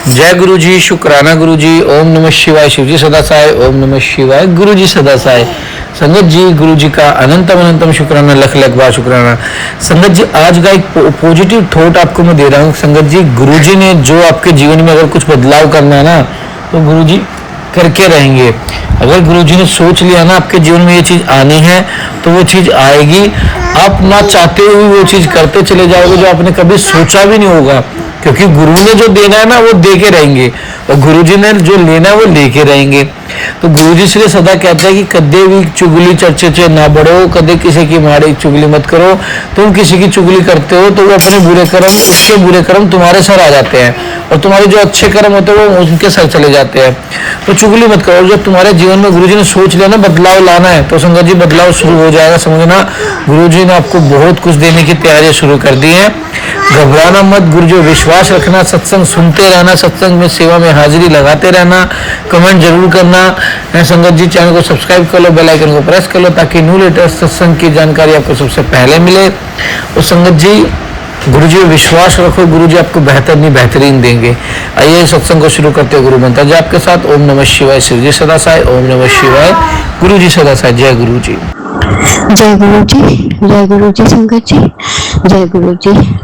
जय गुरु जी, शुक्राना गुरु जी। ओम नमः शिवाय। शिव जी सदा साय। ओम नमः शिवाय। गुरु जी सदा साय। संगत जी, गुरु जी का अनंतम अनंतम शुक्राना, लख लख बार शुक्राना। संगत जी, आज का एक पॉजिटिव थॉट आपको मैं दे रहा हूँ। संगत जी, गुरु जी ने जो आपके जीवन में अगर कुछ बदलाव करना है ना, तो गुरु जी करके रहेंगे। अगर गुरु जी ने सोच लिया ना आपके जीवन में ये चीज आनी है, तो वो चीज आएगी। आप ना चाहते हुए वो चीज करते चले जाओगे जो आपने कभी सोचा भी नहीं होगा, क्योंकि गुरु ने जो देना है ना वो दे के रहेंगे, और गुरु जी ने जो लेना है वो लेके रहेंगे। तो गुरु जी इसलिए सदा कहते हैं कि कदे भी चुगली चर्चे चे ना बढ़ो, कदे किसी की माड़ी चुगली मत करो। तुम किसी की चुगली करते हो तो वो अपने बुरे कर्म, उसके बुरे कर्म तुम्हारे सर आ जाते हैं, और तुम्हारे जो अच्छे कर्म होते हैं वो उनके सर चले जाते हैं। तो चुगली मत करो। जब तुम्हारे जीवन में गुरु जी ने सोच लिया ना बदलाव लाना है, तो संगत जी बदलाव शुरू हो जाएगा। समझना, गुरु जी ने आपको बहुत कुछ देने की तैयारी शुरू कर दी है। घबराना मत, गुरु जी विश्वास रखना, सत्संग सुनते रहना, सत्संग में सेवा में हाजिरी लगाते रहना, कमेंट जरूर करना है। संगत जी, चैनल को सब्सक्राइब कर लो, बेल आइकन को प्रेस कर लो, ताकि न्यू लेटेस्ट सत्संग की जानकारी आपको सबसे पहले मिले। और संगत जी, गुरु जी विश्वास रखो, गुरु जी आपको बेहतर नहीं बेहतरीन देंगे। आइए सत्संग को शुरू करते हैं। गुरु मंत्र जी आपके साथ। ओम नमः शिवाय। शिव जी सदा साय। ओम नमः शिवाय। गुरु जी सदा साय। जय गुरु जी। जय गुरु जी। जय गुरु जी। संगत जी, जय गुरु जी।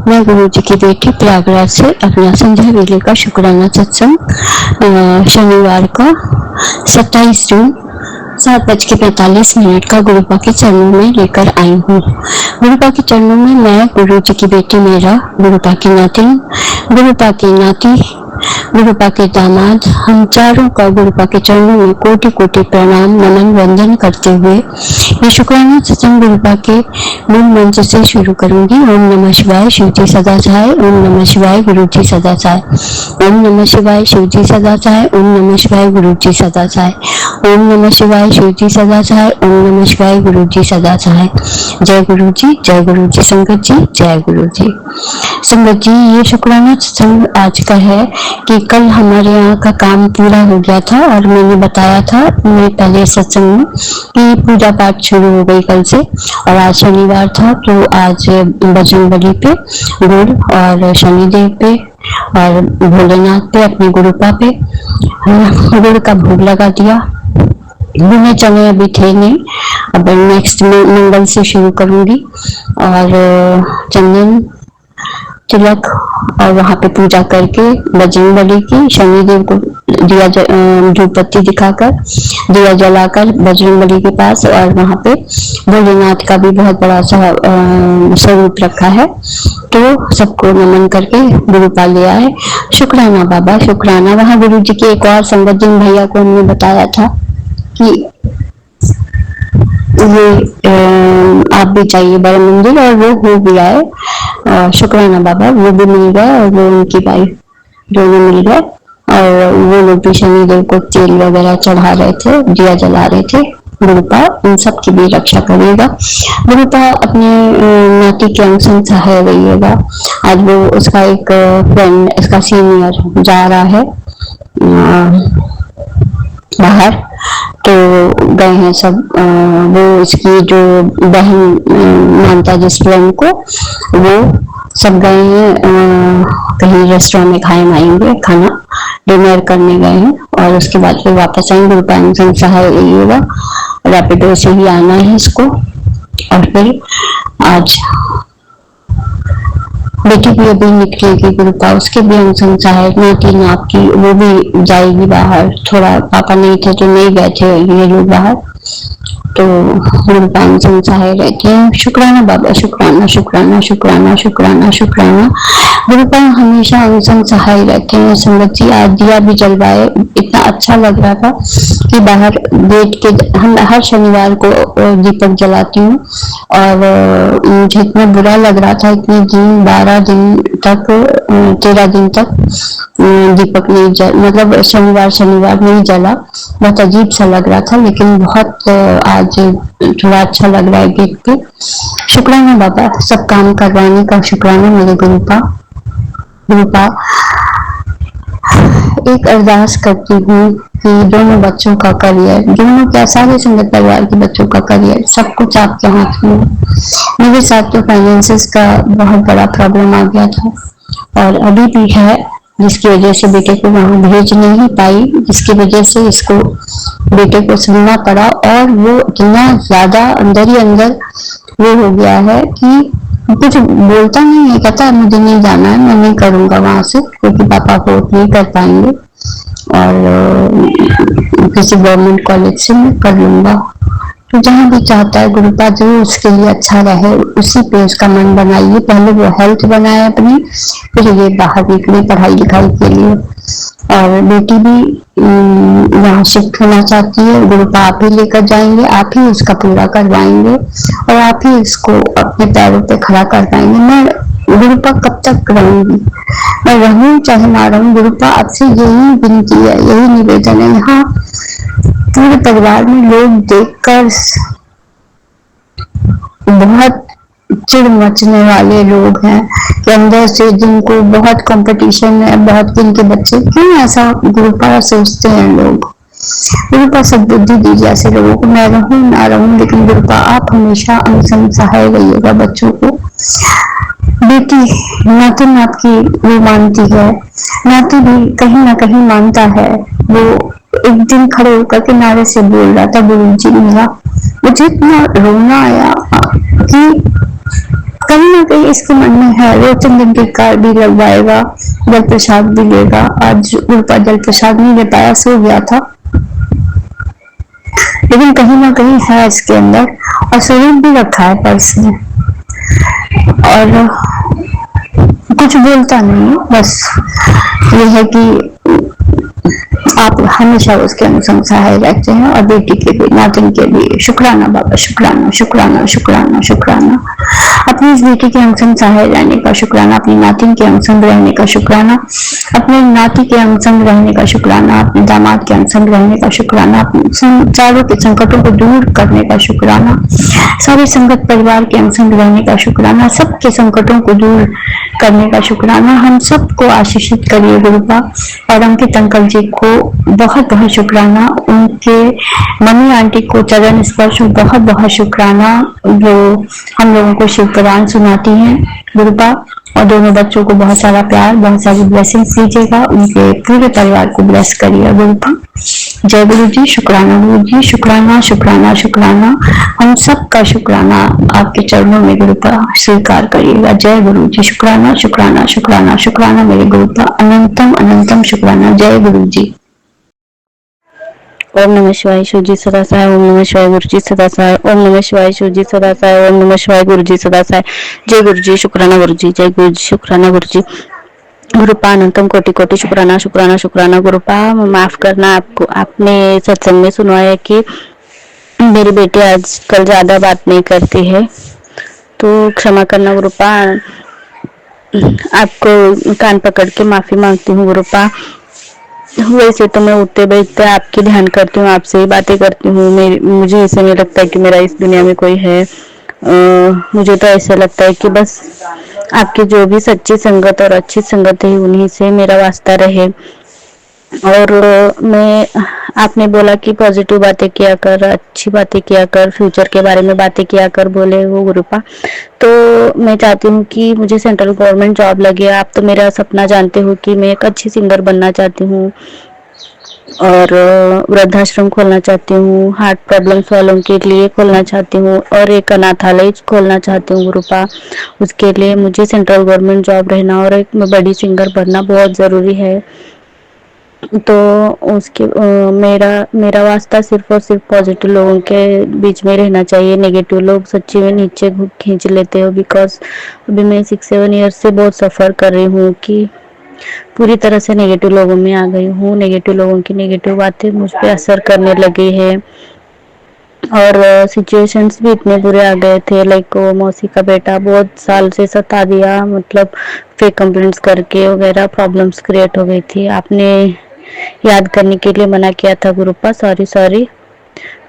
मैं गुरु जी की बेटी प्रयागराज से अपना संध्या वेले का शुक्राना सत्संग शनिवार को 27 जून 7:45 का गुरुपा के चरणों में लेकर आई हूँ। गुरुपा के चरणों में मैं, गुरु जी की बेटी मेरा, गुरुपा की नातिन, गुरुपा की नाती, गुरुपा के दामाद, हम चारों का गुरुपा के चरणों में कोटि कोटि प्रणाम नमन वंदन करते हुए ये शुक्राना सत्संग गुरुपा के मूल मंत्र से शुरू करूंगी। ओम नमः शिवाय। शिव जी सदा सहाय। ओम नमः शिवाय। गुरु जी सदा सहाय। ओम नमः शिवाय। शिव जी सदा सहाय। ओम नमः शिवाय। गुरु जी सदा सहाय। ओम नमः शिवाय। शिव जी सदा सहाय। ओम नमः शिवाय। गुरु जी सदा सहाय। जय गुरु जी। जय गुरु जी। संगत जी, जय गुरु जी। संगत जी, ये शुक्राना सत्संग आज का है कि कल हमारे यहाँ का काम पूरा हो गया था, और मैंने बताया था मेरे पहले सत्संग में कि पूजा पाठ शुरू हो गई कल से। और आज शनिवार था, तो आज बजरंगबली पे गुड़ और शनिदेव पे और भोलेनाथ पे, अपने गुरुपा पे गुड़ का भोग लगा दिया। भुने चने अभी थे नहीं, अब नेक्स्ट मंगल से शुरू करूंगी। और चंदन तिलक और वहां पे पूजा करके बजरंगबली की, शनिदेव को दिया धूपबत्ती दिखाकर, दिया जलाकर बजरंगबली के पास, और वहां पे भोलेनाथ का भी बहुत बड़ा सा स्वरूप रखा है। तो सबको नमन करके गुरुपा ले आए। शुक्राना बाबा, शुक्राना। वहां गुरु जी के एक और संगत जिन भैया को हमने बताया था कि ये आप भी चाहिए बड़ा मंदिर, और वो हो भी आए। शुक्राना बाबा, वो भी मिल गए और वो उनकी वाइफ दोनों मिल गए। और वो लोग भी शनिदेव को तेल वगैरह चढ़ा रहे थे, दिया जला रहे थे। गुरुपा उन सब की भी रक्षा करेगा। गुरुपा अपने नाती के अंग संग सहाय रहिएगा। आज वो उसका एक फ्रेंड, इसका सीनियर जा रहा है बाहर, तो गए हैं सब। वो इसकी जो बहन मानता जिस फ्रेंड को, वो सब गए हैं कहीं रेस्टोरेंट में खाएंगे, खाना डिनर करने गए हैं, और उसके बाद फिर वापस आएंगे। गुरुपान संग सहाय रहिएगा। रैपिडो से ही आना है इसको। और फिर आज बेटी भी अभी निकलेगी गुरुपा, उसके भी अंग संग सहाय, नाती नाप की, वो भी जाएगी बाहर। थोड़ा पापा नहीं थे तो नहीं गए थे ये लोग बाहर, तो गुरुपा अंग संग सहाय रहते हैं। शुक्राना बाबा, शुक्राना शुक्राना शुक्राना शुक्राना शुक्राना। गुरुपा हमेशा अंग संग सहाय रहते हैं। संगत जी, आज दिया भी जलवाए, इतना अच्छा लग रहा था कि बाहर गेट के, हम हर शनिवार को दीपक जलाती हूँ, और मुझे इतना बुरा लग रहा था, इतने दिन 12 दिन तक 13 दिन तक दीपक नहीं जल, मतलब शनिवार नहीं जला। बहुत अजीब सा लग रहा था, लेकिन बहुत आज थोड़ा अच्छा लग रहा है गेट पे। शुक्राना बाबा, सब काम करवाने का शुक्राना मेरे गुरुपा। गुरुपा, एक अरदास करती हूँ कि दोनों बच्चों का करियर, दोनों क्या सारे संगत परिवार के बच्चों का करियर, सब कुछ आपके हाथ में। मेरे साथ तो फाइनेंसेस का बहुत बड़ा प्रॉब्लम आ गया था, और अभी भी है, जिसकी वजह से बेटे को वहां भेज नहीं पाई, जिसकी वजह से इसको बेटे को सुनना पड़ा और वो इतना ज्यादा अंदर ही अंदर वो हो गया है कि कुछ बोलता नहीं है, कहता है मुझे नहीं जाना है, मैं नहीं करूंगा वहां से क्योंकि पापा अफोर्ड नहीं कर पाएंगे और किसी गवर्नमेंट कॉलेज से मैं कर लूंगा। तो जहाँ भी चाहता है गुरुपा जो उसके लिए अच्छा रहे उसी पे उसका मन बनाइए। पहले वो हेल्थ बनाए अपनी, फिर ये बाहर निकले पढ़ाई लिखाई के लिए। और बेटी भी वहाँ शिफ्ट होना चाहती है, गुरुपा आप ही लेकर जाएंगे, आप ही उसका पूरा करवाएंगे और आप ही इसको अपने पैरों पे खड़ा कर पाएंगे। मैं गुरुपा कब तक रहूंगी, मैं रहूं चाहे ना रहूं, गुरुपा आपसे यही विनती है, यही निवेदन है। यहाँ पूरे परिवार में लोग देखकर बहुत चिड़ मचने वाले लोग हैं कि अंदर से जिनको बहुत कंपटीशन है, बहुत जिनके बच्चे, क्यों ऐसा गुरुपा सोचते हैं लोग। गुरुपा सद्बुद्धि दीजिए ऐसे लोगों को। मैं रहूं ना रहूं लेकिन गुरुपा आप हमेशा अंग सहाय रहिएगा बच्चों को। बेटी नातिन आपकी वो मानती है, नाती भी कहीं ना कहीं मानता है। वो एक दिन खड़े होकर के नारे से बोल रहा था, गुरु जी मेरा, मुझे इतना रोना आया कि कहीं ना कहीं इसके मन में है वो चंदन की कार भी लगवाएगा, जल प्रसाद भी लेगा। आज गुरुपा जल प्रसाद नहीं ले पाया, सो गया था, लेकिन कहीं ना कहीं है इसके अंदर और स्वरूप भी रखा है पर्स में और कुछ बोलता नहीं है। बस ये है कि आप हमेशा उसके अनुसंग सहाय रहते हैं और बेटी के भी नातिन के भी शुक्राना बाबा, शुक्राना शुक्राना शुक्राना शुक्राना। अपनी इस बेटी के अनुसंग सहाय रहने का शुक्राना, अपनी नातिन के अनुसंग रहने का शुक्राना, अपने नाती के अनुसंग रहने का शुक्राना, अपने दामाद के अनुसंग रहने का शुक्राना, अपने चारों के संकटों को दूर करने का शुक्राना, सारे संगत परिवार के अनुसंग रहने का शुक्राना, सबके संकटों को दूर करने का शुक्राना। हम सबको आशीषित करिए गुरुपा और अंकित अंकल जी को बहुत बहुत शुक्राना, उनके मम्मी आंटी को चरण स्पर्श बहुत बहुत शुक्राना, वो हम लोगों को शिव पुराण सुनाती हैं गुरुपा। और दोनों बच्चों को बहुत सारा प्यार, बहुत सारी ब्लेसिंग्स दीजिएगा, उनके पूरे परिवार को ब्लेस करिए गुरुपा। जय गुरु जी, शुक्राना गुरु जी, शुक्राना शुक्राना शुक्राना। हम सबका शुक्राना आपके चरणों में गुरुपा स्वीकार करिएगा। जय गुरु जी, शुक्राना शुक्राना शुक्राना शुक्राना मेरे गुरुपा, अनंतम अनंतम शुक्राना। जय गुरु जी। ओम नमः शिवाय, शिव जी सदा सहाय। ओम नमः शिवाय, गुरु जी सदा सहाय। ओम नमः शिवाय, शिव जी सदा सहाय। ओम नमः शिवाय, गुरु जी सदा सहाय। जय गुरु जी, शुक्राना गुरु जी, जय गुरु जी, शुक्राना गुरु जी। गुरुपा अनंतम कोटि कोटि शुक्राना शुक्राना शुक्राना। गुरुपा माफ करना, आपको आपने सत्संग में सुनवाया कि मेरी बेटी आजकल ज्यादा बात नहीं करती है, तो क्षमा करना गुरुपा। आपको कान पकड़ के माफी मांगती हूँ गुरुपा। वैसे तो मैं उठते बैठते आपकी ध्यान करती हूँ, आपसे ही बातें करती हूँ। मुझे ऐसे नहीं लगता है कि मेरा इस दुनिया में कोई है। मुझे तो ऐसा लगता है कि बस आपकी जो भी सच्ची संगत और अच्छी संगत है उन्हीं से मेरा वास्ता रहे। और मैं आपने बोला कि पॉजिटिव बातें किया कर, अच्छी बातें किया कर, फ्यूचर के बारे में बातें किया कर, बोले वो गुरुपा। तो मैं चाहती हूँ कि मुझे सेंट्रल गवर्नमेंट जॉब लगे। आप तो मेरा सपना जानते हो कि मैं एक अच्छी सिंगर बनना चाहती हूँ और वृद्धाश्रम खोलना चाहती हूँ, हार्ट प्रॉब्लम्स वालों के लिए खोलना चाहती हूँ और एक अनाथालय खोलना चाहती हूँ गुरुपा। उसके लिए मुझे सेंट्रल गवर्नमेंट जॉब रहना और एक बड़ी सिंगर बनना बहुत ज़रूरी है। तो उसके मेरा वास्ता सिर्फ और सिर्फ पॉजिटिव लोगों के बीच में रहना चाहिए। नेगेटिव लोग सच्ची में नीचे खींच लेते हो। बिकॉज अभी मैं 6-7 ईयर्स से बहुत सफ़र कर रही हूँ कि पूरी तरह से नेगेटिव लोगों में आ गई हूँ। नेगेटिव लोगों की नेगेटिव बातें मुझ पर असर करने लगी है और सिचुएशंस भी इतने बुरे आ गए थे। लाइक मौसी का बेटा बहुत साल से सता दिया, मतलब फेक कंप्लेंट्स करके वगैरह प्रॉब्लम्स क्रिएट हो गई थी। आपने याद करने के लिए मना किया था गुरुपा, सॉरी।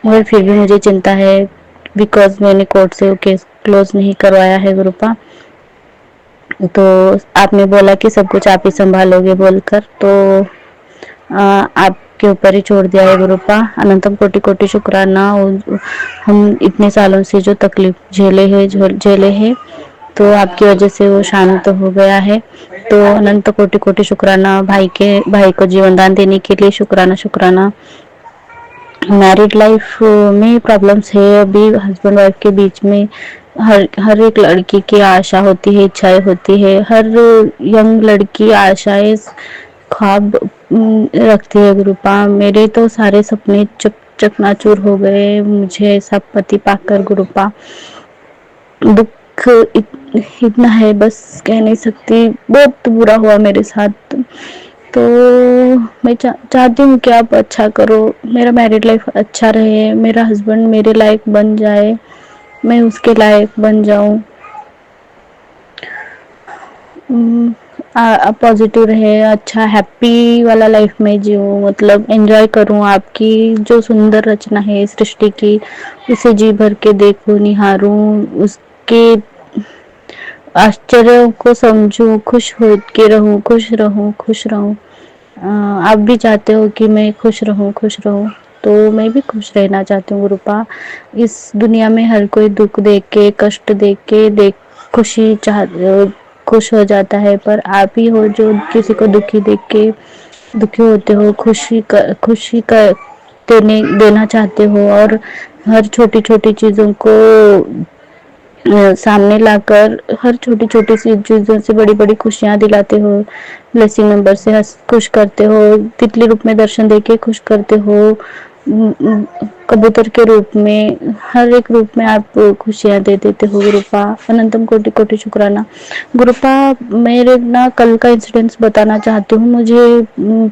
मगर फिर भी मुझे चिंता है बिकॉज मैंने कोर्ट से केस क्लोज नहीं करवाया है गुरुपा। तो आपने बोला कि सब कुछ आप ही संभालोगे बोलकर, तो आपके ऊपर ही छोड़ दिया है गुरुपा। अनंतम कोटि कोटि शुक्राना। हम इतने सालों से जो तकलीफ झेले हैं तो आपकी वजह से वो शांत हो गया है। तो अनंत कोटि कोटि शुक्राना, भाई को जीवन दान देने के लिए शुक्राना शुक्राना। मैरिड लाइफ में प्रॉब्लम्स है अभी हस्बैंड वाइफ के बीच में। हर एक लड़की की आशा होती है, इच्छाएं होती है, हर यंग लड़की आशाएं ख्वाब रखती है। गुरुपा मेरे तो सारे सपने चकनाचूर हो गए, मुझे ऐसा पति पाकर गुरुपा। दुख इतना है बस कह नहीं सकती, बहुत बुरा हुआ मेरे साथ। तो मैं चाहती हूँ कि आप अच्छा करो, मेरा मैरिड लाइफ अच्छा रहे, मेरा हस्बैंड मेरे लायक बन जाए, मैं उसके लायक बन जाऊँ, पॉजिटिव रहे, अच्छा हैप्पी वाला लाइफ में जीऊँ, मतलब एंजॉय करूँ आपकी जो सुंदर रचना है सृष्टि की, उसे जी भर के देखूँ, निहारूँ, उसके आश्चर्यों को समझूं, खुश हो के रहूं, खुश रहूं, खुश रहूं। आप भी चाहते हो कि मैं खुश रहूं, खुश रहूं, तो मैं भी खुश रहना चाहती हूँ गुरुपा। इस दुनिया में हर कोई दुख देख के, कष्ट देख के खुशी खुश हो जाता है, पर आप ही हो जो किसी को दुखी देख के दुखी होते हो, खुशी का देना चाहते हो, और हर छोटी छोटी चीजों को सामने लाकर हर छोटी छोटी सी चीजों से बड़ी बड़ी खुशियां दिलाते हो, ब्लेसिंग नंबर से खुश करते हो, तितली रूप में दर्शन देके खुश करते हो, कबूतर के रूप में, हर एक रूप में आप खुशियां दे देते हो गुरुपा। अनंतम कोटि कोटि शुक्राना गुरुपा। मेरे ना कल का इंसिडेंट्स बताना चाहती हूँ। मुझे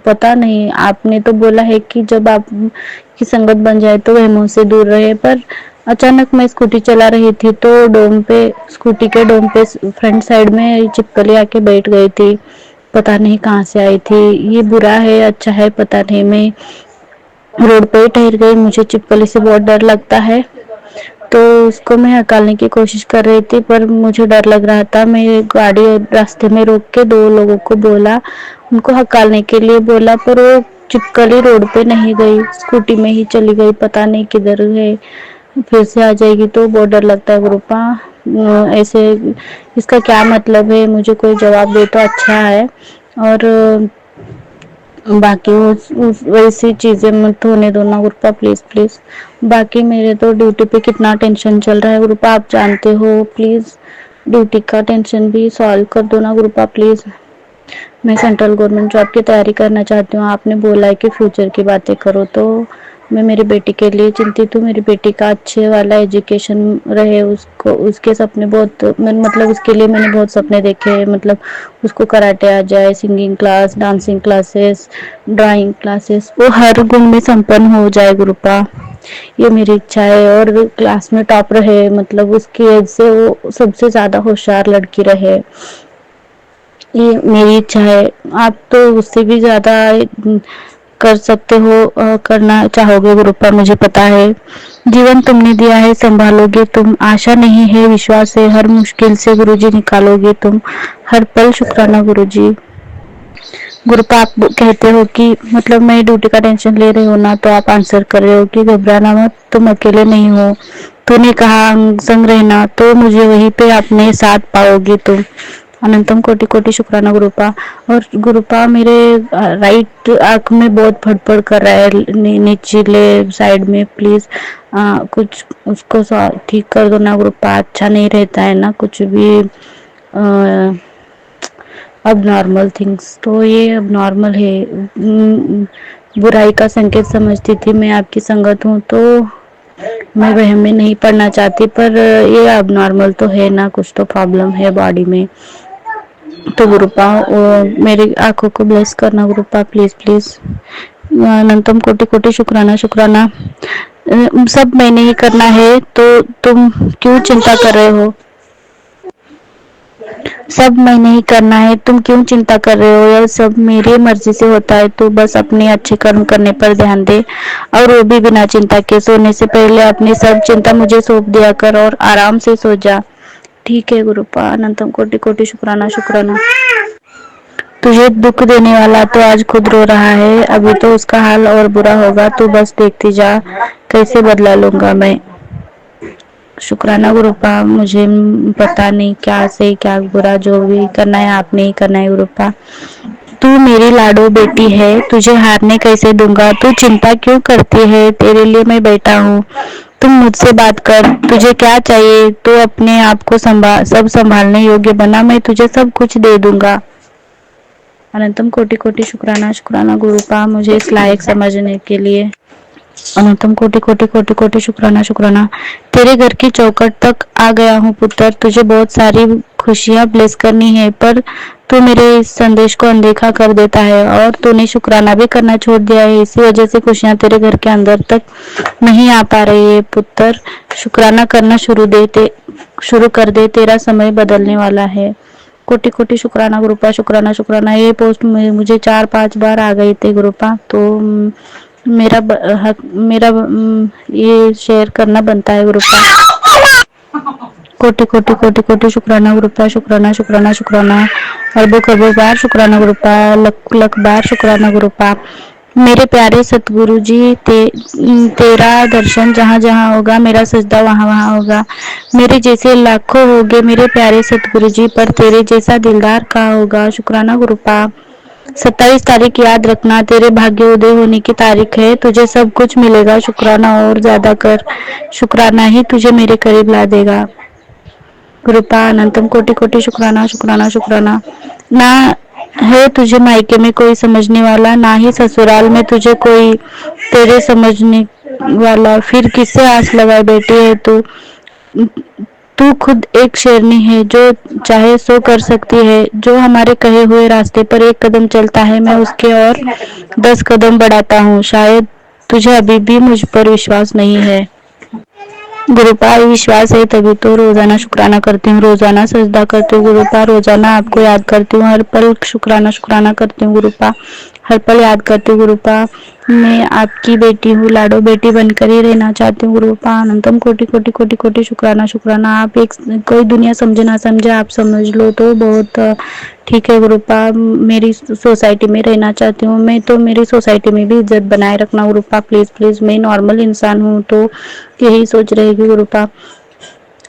पता नहीं, आपने तो बोला है कि जब आप की संगत बन जाए तो वहमों से दूर रहे, पर अचानक मैं स्कूटी चला रही थी तो स्कूटी के डोम पे फ्रंट साइड में छिपकली आके बैठ गई थी, पता नहीं कहाँ से आई थी। ये बुरा है अच्छा है पता नहीं, मैं रोड पे ही ठहर गई, मुझे छिपकली से बहुत डर लगता है, तो उसको मैं हकालने की कोशिश कर रही थी, पर मुझे डर लग रहा था। मैं गाड़ी रास्ते में रोक के 2 लोगों को बोला, उनको हकालने के लिए बोला, पर वो छिपकली रोड पे नहीं गई, स्कूटी में ही चली गई, पता नहीं किधर है, फिर से आ जाएगी, तो बहुत डर लगता है गुरुपा। ऐसे इसका क्या मतलब है, मुझे कोई जवाब दे तो अच्छा है। और बाकी वैसी चीजें मत होने दो ना गुरुपा, प्लीज प्लीज। बाकी मेरे तो ड्यूटी पे कितना टेंशन चल रहा है गुरुपा, आप जानते हो, प्लीज ड्यूटी का टेंशन भी सॉल्व कर दो ना गुरुपा प्लीज। मैं सेंट्रल गवर्नमेंट जॉब की तैयारी करना चाहती हूँ, आपने बोला है कि फ्यूचर की बातें करो, तो मैं मेरी बेटी के लिए चिंतित हूँ, मेरी बेटी का अच्छे वाला एजुकेशन रहे, उसको उसके सपने बहुत, मतलब उसके लिए मैंने बहुत सपने देखे हैं, मतलब उसको कराटे आ जाए, singing class, dancing classes, drawing classes, वो हर गुण में संपन्न हो जाए गुरुपा, ये मेरी इच्छा है। और क्लास में टॉप रहे, मतलब उसकी एज से वो सबसे ज्यादा होशियार लड़की रहे, ये मेरी इच्छा है। आप तो उससे भी ज्यादा कर सकते हो, करना चाहोगे गुरुपा, मुझे पता है। जीवन तुमने दिया है संभालोगे तुम, आशा नहीं है विश्वास है, हर मुश्किल से गुरुजी निकालोगे तुम, हर पल शुक्राना गुरुजी। गुरुपा आप कहते हो कि, मतलब मैं ड्यूटी का टेंशन ले रही हूँ ना, तो आप आंसर कर रहे हो कि घबराना मत, तुम अकेले नहीं हो, तूने कहा संग रहना, तो मुझे वहीं पे अपने साथ पाओगे तुम। अनंतम कोटि कोटि शुक्राना गुरुपा। और गुरुपा मेरे राइट आंख में बहुत फड़फड़ कर रहा है, निचले साइड में, प्लीज कुछ उसको ठीक कर दो ना गुरुपा, अच्छा नहीं रहता है ना कुछ भी अब नॉर्मल थिंग्स, तो ये अब नॉर्मल है। बुराई का संकेत समझती थी मैं, आपकी संगत हूँ तो मैं वहम में नहीं पड़ना चाहती, पर ये अब नॉर्मल तो है ना, कुछ तो प्रॉब्लम है बॉडी में। तो गुरुपा मेरी आंखों को ब्लेस करना गुरुपा, प्लीज प्लीज। अनंतम कोटि कोटि शुक्राना शुक्राना। सब मैंने ही करना है, तो तुम क्यों चिंता कर रहे हो, सब मैंने ही करना है, तुम क्यों चिंता कर रहे हो, यह सब मेरी मर्जी से होता है, तू बस अपने अच्छे कर्म करने पर ध्यान दे, और वो भी बिना चिंता के। सोने से पहले अपनी सब चिंता मुझे सौंप दिया कर और आराम से सो जा। ठीक है गुरुपा। अनंतम कोटि कोटि शुक्राना शुक्राना। तुझे दुख देने वाला तो आज खुद रो रहा है, अभी तो उसका हाल और बुरा होगा, तू बस देखती जा कैसे बदला लूंगा मैं। शुक्राना गुरुपा, मुझे पता नहीं क्या सही क्या बुरा, जो भी करना है आपने ही करना है गुरुपा। तू मेरी लाडो बेटी है, तुझे हारने कैसे दूंगा, तू चिंता क्यों करती है, तेरे लिए मैं बैठा हूँ, तुम मुझसे बात कर, तुझे क्या चाहिए, तू अपने आप को सब संभालने योग्य बना, मैं तुझे सब कुछ दे दूंगा। अनंतम कोटि कोटि शुक्राना शुक्राना गुरुपा, मुझे इस लायक समझने के लिए। अनंतम कोटि कोटि कोटि कोटि शुक्राना शुक्राना। तेरे घर की चौखट तक आ गया हूँ पुत्र, तुझे बहुत सारी खुशियाँ ब्लेस करनी है, पर तू मेरे इस संदेश को अनदेखा कर देता है और तूने शुक्राना भी करना छोड़ दिया है, इसी वजह से खुशियाँ तेरे घर के अंदर तक नहीं आ पा रही है। पुत्र, शुक्राना करना शुरू कर दे, तेरा समय बदलने वाला है। कोटि कोटि शुक्राना गुरुपा, शुक्राना शुक्राना। ये पोस्ट मुझे 4-5 बार आ गई थे गुरुपा, तो ये शेयर करना बनता है गुरुपा। कोटि कोटि कोटि कोटि शुक्राना गुरुपा, शुक्राना शुक्राना शुक्राना। अरबों खरबों बार शुक्राना गुरुपा, लख लख बार शुक्राना गुरुपा। मेरे प्यारे सतगुरु जी, तेरा दर्शन जहाँ जहाँ होगा, मेरा सजदा वहाँ वहाँ होगा। मेरे जैसे लाखों होंगे मेरे प्यारे सतगुरु जी, पर तेरे जैसा दिलदार कहाँ होगा। शुक्राना गुरुपा। 27 तारीख याद रखना, तेरे भाग्य उदय होने की तारीख है, तुझे सब कुछ मिलेगा। शुक्राना और ज्यादा कर, शुक्राना ही तुझे मेरे करीब ला देगा। गुरुपा अनंतम कोटि कोटि शुक्राना शुक्राना शुक्राना। ना है तुझे मायके में कोई समझने वाला, ना ही ससुराल में तुझे कोई तेरे समझने वाला, फिर किससे आस लगाए बैठी है तू। तू खुद एक शेरनी है, जो चाहे सो कर सकती है। जो हमारे कहे हुए रास्ते पर एक कदम चलता है, मैं उसके और 10 कदम बढ़ाता हूँ। शायद तुझे अभी भी मुझ पर विश्वास नहीं है। गुरुपा, विश्वास है तभी तो रोजाना शुक्राना करती हूँ, रोजाना सजदा करती हूँ गुरुपा, रोजाना आपको याद करती हूँ, हर पल शुक्राना शुक्राना करती हूँ गुरुपा, हर पल याद करती हूँ गुरुपा। मैं आपकी बेटी हूँ, लाडो बेटी बनकर ही रहना चाहती हूँ गुरुपा। अनंतम कोटि कोटि कोटि कोटि शुक्राना शुक्राना। आप एक कोई दुनिया समझे ना समझे, आप समझ लो तो बहुत ठीक है गुरुपा। मेरी सोसाइटी में रहना चाहती हूँ मैं, तो मेरी सोसाइटी में भी इज्जत बनाए रखना गुरुपा, प्लीज प्लीज। मैं नॉर्मल इंसान हूँ, तो यही सोच रहेगी गुरुपा।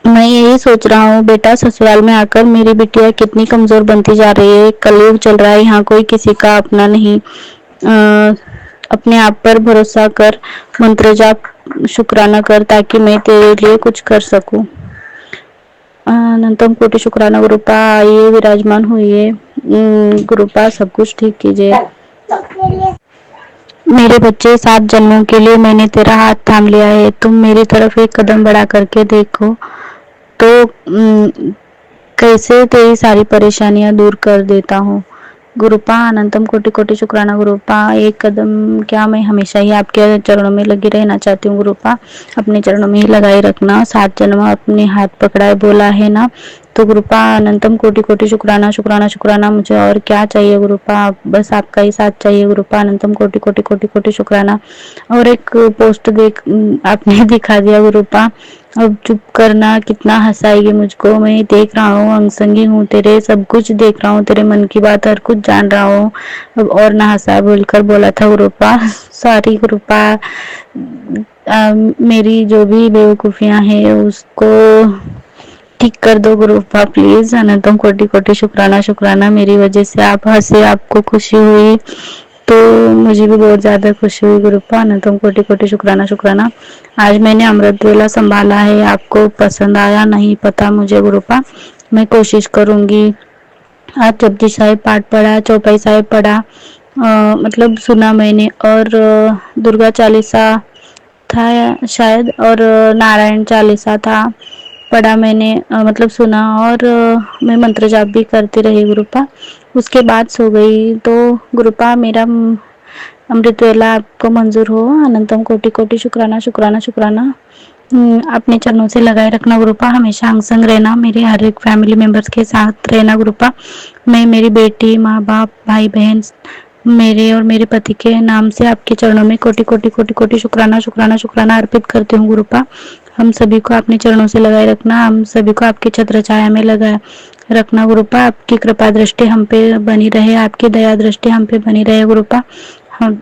मैं यही सोच रहा हूँ बेटा, ससुराल में आकर मेरी बिटिया कितनी कमजोर बनती जा रही है। कलयुग चल रहा है, यहाँ कोई किसी का अपना नहीं। अपने आप पर भरोसा कर, मंत्र जाप, शुक्राना कर, ताकि मैं तेरे लिए कुछ कर सकूं। अनंतम कोटि शुक्राना गुरुपा। आइए विराजमान हुई गुरुपा, सब कुछ ठीक कीजिए। मेरे बच्चे, 7 जन्मों के लिए मैंने तेरा हाथ थाम लिया है, तुम मेरी तरफ एक कदम बढ़ा करके देखो तो कैसे तेरी सारी परेशानियां दूर कर देता हूँ गुरुपा। अनंतम कोटि कोटि शुक्राना गुरुपा। एक कदम क्या, मैं हमेशा ही आपके चरणों में लगी रहना चाहती हूँ गुरुपा, अपने चरणों में ही लगाए रखना। 7 जन्म अपने हाथ पकड़ाए बोला है ना, तो गुरुपा अनंतम कोटि कोटि शुक्राना शुक्राना शुक्राना। मुझे और क्या चाहिए गुरुपा, बस आपका ही साथ चाहिए गुरुपा। अनंतम कोटि कोटि कोटि कोटि शुक्राना। और एक पोस्ट आपने दिखा दिया गुरुपा। अब चुप करना, कितना हंसाएगी मुझको, मैं देख रहा हूँ, अंगसंगी हूँ तेरे, सब कुछ देख रहा हूँ, तेरे मन की बात हर कुछ जान रहा हूँ। अब और ना हंसा बोलकर बोला था गुरुपा, सॉरी गुरुपा। मेरी जो भी बेवकूफियां हैं उसको ठीक कर दो गुरुपा प्लीज। अनंतम कोटि कोटि शुक्राना शुक्राना। मेरी वजह से आप हंसे, आपको खुशी हुई, तो मुझे भी बहुत ज्यादा खुशी हुई गुरुपा। अनंतम कोटि कोटि शुक्राना शुक्राना। आज मैंने अमृत वेला संभाला है, आपको पसंद आया नहीं पता मुझे गुरुपा, मैं कोशिश करूंगी। आज जपजी साहिब पाठ पढ़ा, चौपाई साहिब पढ़ा, मतलब सुना मैंने, और दुर्गा चालीसा था शायद, और नारायण चालीसा था, पढ़ा मैंने, मतलब सुना, और मैं मंत्र जाप भी करती रही गुरुपा। उसके बाद सो गई। तो गुरुपा, मेरा अमृत वेला आपको मंजूर हो। अनंतम कोटि कोटि शुक्राना शुक्राना शुक्राना। अपने चरणों से लगाए रखना गुरुपा, हमेशा अंग संग रहना, मेरे हर एक फैमिली मेंबर्स के साथ रहना गुरुपा। मैं मेरी बेटी, माँ बाप, भाई बहन, मेरे और मेरे पति के नाम से आपके चरणों में कोटि कोटि कोटि कोटि शुक्राना शुक्राना शुक्राना अर्पित करती हूँ गुरुपा। हम सभी को अपने चरणों से लगाए रखना, हम सभी को आपकी छत्र छाया में लगाए रखना गुरुपा। आपकी कृपा दृष्टि हम पे बनी रहे, आपकी दया दृष्टि हम पे बनी रहे गुरुपा। हम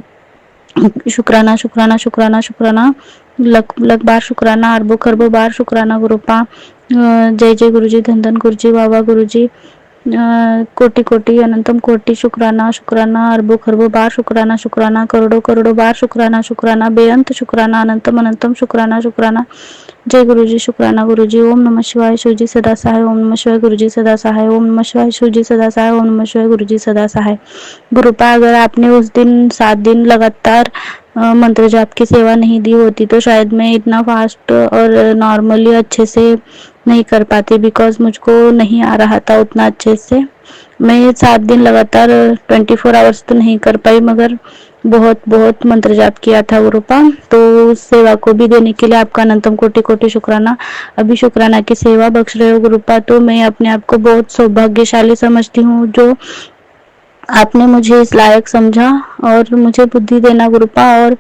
शुक्राना शुक्राना शुक्राना शुक्राना। लख बार शुक्राना, अरबों खरबों बार शुक्राना गुरुपा। जय जय गुरुजी, धन धन गुरुजी, वाह वाह गुरुजी, कोटि कोटि अनंतम कोटि शुक्राना शुक्राना, अरबों खरबों बार शुक्राना शुक्राना, करोड़ों करोड़ों बार शुक्राना शुक्राना, बेअंत शुक्राना, अनंतम अनंतम शुक्राना शुक्राना। जय गुरुजी, शुक्राना गुरुजी। ओम नमः शिवाय, शिवजी सदा सहाय। ओम नमः शिवाय, गुरुजी सदा सहाय। ओम नमः शिवाय, शिवजी सदा सहाय। ओम नमः शिवाय, गुरुजी सदा सहाय। गुरुपा, अगर आपने उस दिन 7 दिन लगातार मंत्र जाप की सेवा नहीं दी होती तो शायद मैं इतना फास्ट और नॉर्मली अच्छे से नहीं कर पाती, बिकॉज मुझको नहीं आ रहा था उतना अच्छे से। मैं 7 दिन लगातार 24 आवर्स तो नहीं कर पाई, मगर बहुत बहुत मंत्र जाप किया था गुरुपा। तो उस सेवा को भी देने के लिए आपका अनंतम कोटि कोटि शुक्राना। अभी शुक्राना की सेवा बख्श रहे हो गुरुपा, तो मैं अपने आप को बहुत सौभाग्यशाली समझती हूँ जो आपने मुझे इस लायक समझा और मुझे बुद्धि देना गुरुपा। और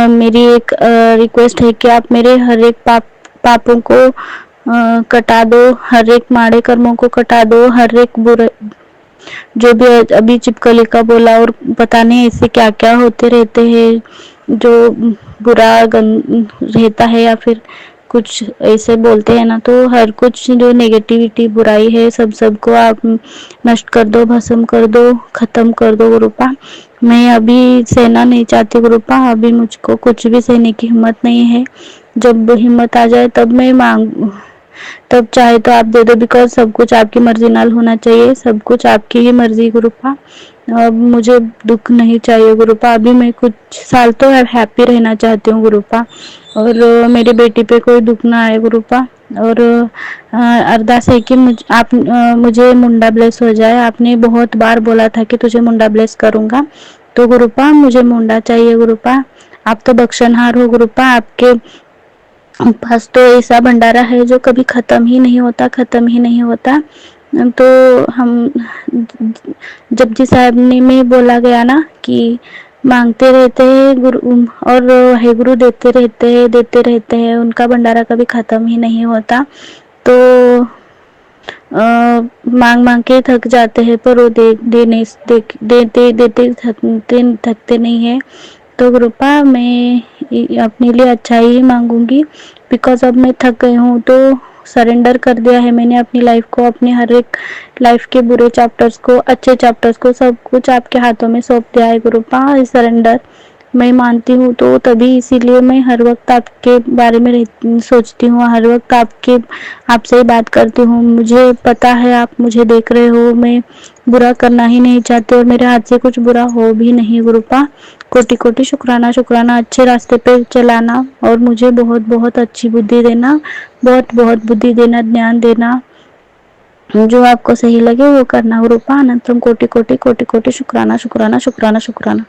मेरी एक रिक्वेस्ट है कि आप मेरे हर एक पापों को कटा दो, हर एक माड़े कर्मों को कटा दो, हर एक बुरे जो भी अभी चिपकली का बोला और पता नहीं ऐसे क्या क्या होते रहते हैं जो बुरा रहता है या फिर कुछ ऐसे बोलते हैं ना, तो हर कुछ जो नेगेटिविटी बुराई है सबको आप नष्ट कर दो, भस्म कर दो, खत्म कर दो गुरुपा। मैं अभी सहना नहीं चाहती गुरुपा, अभी मुझको कुछ भी सहने की हिम्मत नहीं है। जब हिम्मत आ जाए तब मैं तब चाहे तो आप दे दो, बिकॉज सब कुछ आपकी मर्जी नाल होना चाहिए, सब कुछ आपकी ही मर्जी गुरुपा। अब मुझे दुख नहीं चाहिए गुरुपा, अभी मैं कुछ साल तो हैप्पी रहना चाहती हूँ गुरुपा, और मेरी बेटी पे कोई दुख ना आए गुरुपा। और अरदास है कि मुझे मुंडा ब्लेस हो जाए। आपने बहुत बार बोला था कि तुझे मुंडा ब्लेस करूंगा, तो गुरुपा मुझे मुंडा चाहिए गुरुपा। आप तो बख्शनहार हो गुरुपा, आपके पास तो ऐसा भंडारा है जो कभी खत्म ही नहीं होता, खत्म ही नहीं होता। तो हम जपजी साहब ने में बोला गया ना कि मांगते रहते हैं गुरु और हे गुरु देते रहते हैं, उनका भंडारा कभी खत्म ही नहीं होता। तो मांग मांग के थक जाते हैं पर वो देते थकते नहीं है। तो गुरुपा मैं अपने लिए अच्छा ही मांगूंगी, बिकॉज अब मैं थक गई हूँ, तो सरेंडर कर दिया है मैंने अपनी लाइफ को, अपने हर एक लाइफ के बुरे चैप्टर्स को, अच्छे चैप्टर्स को, सब कुछ आपके हाथों में सौंप दिया है गुरुपा। सरेंडर मैं मानती हूँ, तो तभी इसीलिए मैं हर वक्त आपके बारे में सोचती हूँ, हर वक्त आपसे ही बात करती हूँ। मुझे पता है आप मुझे देख रहे हो, मैं बुरा करना ही नहीं चाहती और मेरे हाथ से कुछ बुरा हो भी नहीं गुरुपा। कोटि कोटि शुक्राना शुक्राना, अच्छे रास्ते पे चलाना और मुझे बहुत बहुत अच्छी बुद्धि देना, बहुत बहुत बुद्धि देना, ज्ञान देना, जो आपको सही लगे वो करना गुरुपा। अनंतम कोटि कोटि कोटि कोटि शुक्राना शुक्राना शुक्राना शुक्राना।